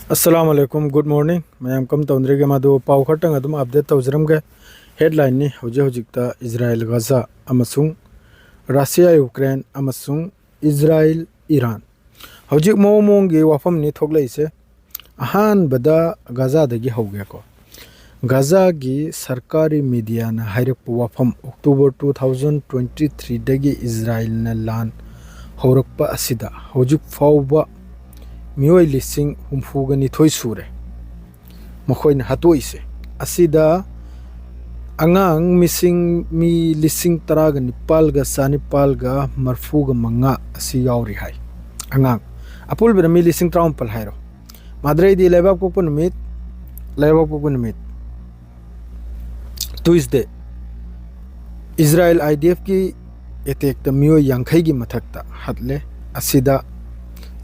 अस्सलाम वालेकुम good morning ma'am कम तौंद्रेगे मादो पाव खटंग अदुम अपडेट तौजरमगे हेडलाइन नि होजे होजिकता इजराइल गाजा अमसुंग रशिया यूक्रेन अमसुंग इजराइल ईरान होजिक मोमोंगे वाफम नि थोगलाइसे अहान बदा गाजा दगी होगेको गाजा गी सरकारी मीडिया ना हाइरप वाफम अक्टूबर 2023 दगी इजराइल ना लान होरकपा असिदा होजिक फावबा मियोय लिसिंग हुमफुगा निथोय सूरे मखोइन हतोइसे असिदा अंगांग मिसिंग मी लिसिंग तरागा निपालगा सानिपालगा मरफुगा मंगा असि यावरि हाय अंगांग अपुल बेरा मी लिसिंग त्राउंपल हायरो माद्रे दी लेबा पोपन मित ट्यूसडे इजराइल आईडीएफ की अटैक द मियोय यांखै गी मथकता हतले असिदा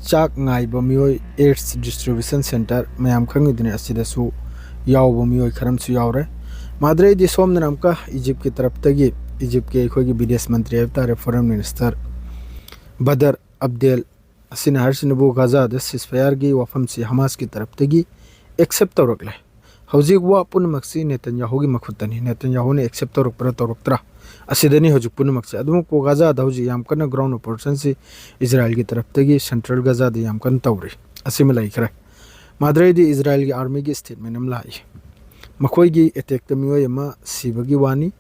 चाक नाइब मियोय एड्स डिस्ट्रीब्यूशन सेंटर मैम खंगिदने असिदसु याव मियोय खरमसु यावरे माद्रे दि सोमना अमका इजिप्ट की तरफ तगी इजिप्ट के अखोगी विदेश मंत्री अवतार फॉरेन मिनिस्टर बदर अब्देल असिना हरसिनबु गाजा द सिसफायर गी वफम से हमास की तरफ तगी एक्सेप्ट तौरकले हौजिक वा पुनमक्सी नेतन्याहू गी मखुतनी नेतन्याहू ने एक्सेप्ट तौरकरा असिदनी हौजिक पुनमक्सी अदुम को गाजा द हौजि याम कन ग्राउंड ऑपरेशन से इजराइल की तरफ तगी सेंट्रल गाजा द याम कन तौरी असिम लाइखरे माद्रे दी इजराइल की आर्मी की स्टेटमेंट अम लाई मखोई गी अटैक द मियोय अमा सिबगी वानी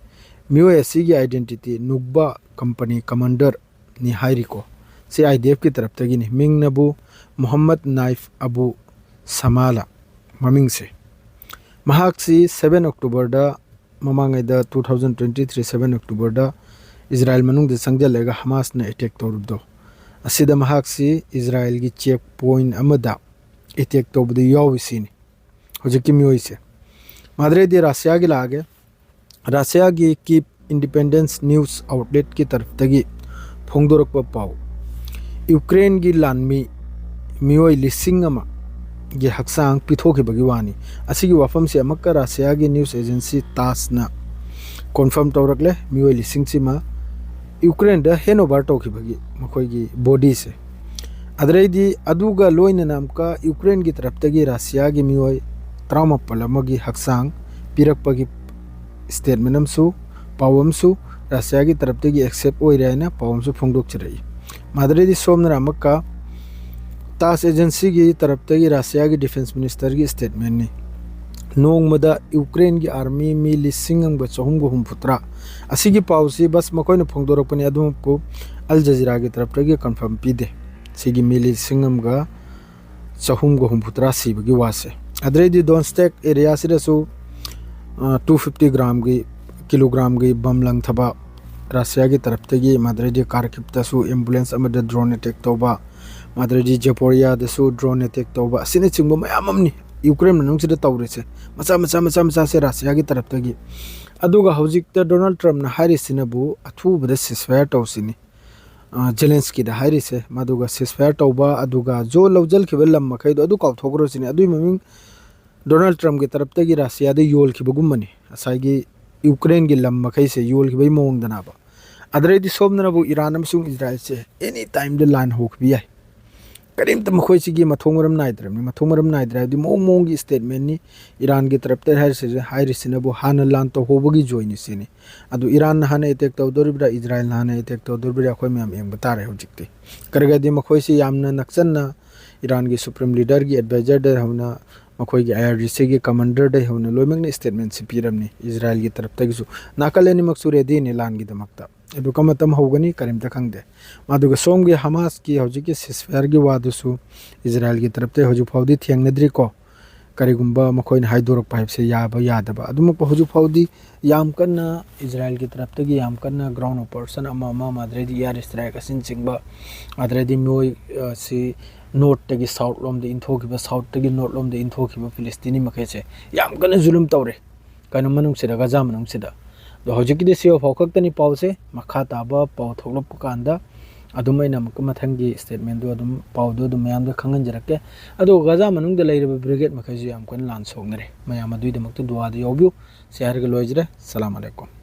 मियोय असि गी आइडेंटिटी नुब्बा कंपनी कमांडर नि हाइरिको से आईडीएफ की तरफ तगी नि मिंग नबू मोहम्मद नाइफ अबू समाला ममिंग से महाक्सी 7 अक्टूबर दा ममांगैदा 2023 7 अक्टूबर दा इजराइल मनुंग दे संगजलेगा हमास ने अटैक तौरदो असिदा महाक्सी इजराइल की चेक पॉइंट अमदा अटैक तौबदे याविसिनी होजिकी मियोइसे माद्रे दे रशिया की लागे रशिया की कीप इंडिपेंडेंस न्यूज़ आउटलेट की तरफ तगी फोंगदोरक पाव यूक्रेन की लानमी मियोय लिसिंग अमा ये हक्सांग पिथोखिबगी वानी असिगी वफम से अमक्का रशिया की न्यूज़ एजेंसी तास ना कन्फर्म तौरकले मियोय लिसिंग सिमा यूक्रेन द हेनोवर तौखिबगी मखोयगी बॉडी से अदरेदी अदुगा लोइना नामका यूक्रेन की तरफ तगी रशिया की मियोय त्रामपल अमगी हक्सांग पिरकपगी स्टेटमेंट अमसु पावमसु रशिया की तरफ तगी एक्सेप्ट ओइरेना पावमसु फोंगदोकचरई माद्रेदी सोमना अमक्का तास एजेंसी की तरफ तगी रशिया की डिफेंस मिनिस्टर की स्टेटमेंट ने नोंगमदा यूक्रेन की आर्मी मी लिसिंग चहुमगु हुमफुत्रा असिगी पाउसी बस मकोइन फोंगदोरकपनि अदुम को अल जजीरा की तरफ तगी कंफर्म पीदे सिगी मी लिसिंग चहुमगु हुमफुत्रा सिबगी वासे अदरेदी डोनस्टेक एरिया सिदसु 250 ग्राम की किलोग्राम की बम लंगथबा रशिया की तरफ तगी माद्रेदी कारकिप्तसु एम्बुलेंस अमद ड्रोन अटैक तौबा माद्रेदी जपोरिया दसु ड्रोन अटैक तौबा असिने चिंगबो मयाममनी यूक्रेन मनुंगसिदा तौरिसे मचा से रशिया की तरफ तगी अदुगा हौजिक डोनाल्ड ट्रम्प ना हारिसिनबु अथुबदा सिसफायर तौसिनी जेलेंस्की दा हारिसे मादुगा सिसफायर तौबा अदुगा जो लौजल खिबल लम मखैदो अदु काउथोग्रोसिनी अदुई ममिंग डोनाल्ड ट्रम्प की तरफ तगी रशिया दे योल खिबगुमनी असाइगी यूक्रेन की लम मखै से योल खिबै मोंगदनाबा अदरेदी सोमनबु ईरान अमसुंग इजराइल से एनी टाइम द लाइन होखबि याय करीमत मखोइसिगी मथोंगरम नाइद्रे दि मोंग की स्टेटमेंट नि ईरान की तरफ ते हाइरिसिनबु हान लान तो होबगी जोइनि सिनी अदु ईरान हाने अटैक तौदोरिब्रा इजराइल हाने अटैक तौदोरिब्रा अखोय म्याम एंग बतारे होजिकते करगदि मखोइसि यामना नक्सनना ईरान की सुप्रीम लीडर की एडवाइजर दे होना मखोई की आईआरजीसी के कमांडर दे होना लोइमंगने स्टेटमेंट से पिरमनी इजराइल की तरफ तगिसु नाकालेनि मक्सु रेडी ने लान की दमकता एदु कमतम होगनी करीमता खंगदे मादुगा सोम के हमास की हौजिके सिसफायर की वादुसु इजराइल की तरफ ते हौजु फाउदी थियंगनद्री को करिगुंबा मखोइन हाइदोरक पाइप से याबा यादबा अदुम हौजु फाउदी याम कन्ना इजराइल की तरफ तगी याम कन्ना ग्राउंड ऑपरेशन अमा माद्रेदी एयर स्ट्राइक असिन चिंगबा माद्रेदी मोय से नॉर्थ तगी साउथ लोम दे इंथोखिबा साउथ तगी नॉर्थ लोम दे इंथोखिबा फिलिस्तीनी मखैसे याम कन्ना जुलुम तौरे कन मनुंग से गाजा मनुंग से दो हौजिकी से फाउखक्तनी पाउसे मखा ताबा पाउ थोलप कांदा अदुमैना मथंगी स्टेटमेंट दो अदुम पाउदो दु मयाम द खंगंजरके अदो गाजा मनुंग द लेरब ब्रिगेड मखैजु याम कन लान सोंगरे मयाम अदुइदमक्तु दुआ द योबिउ शेयर ग लोइजरे सलाम अलैकुम।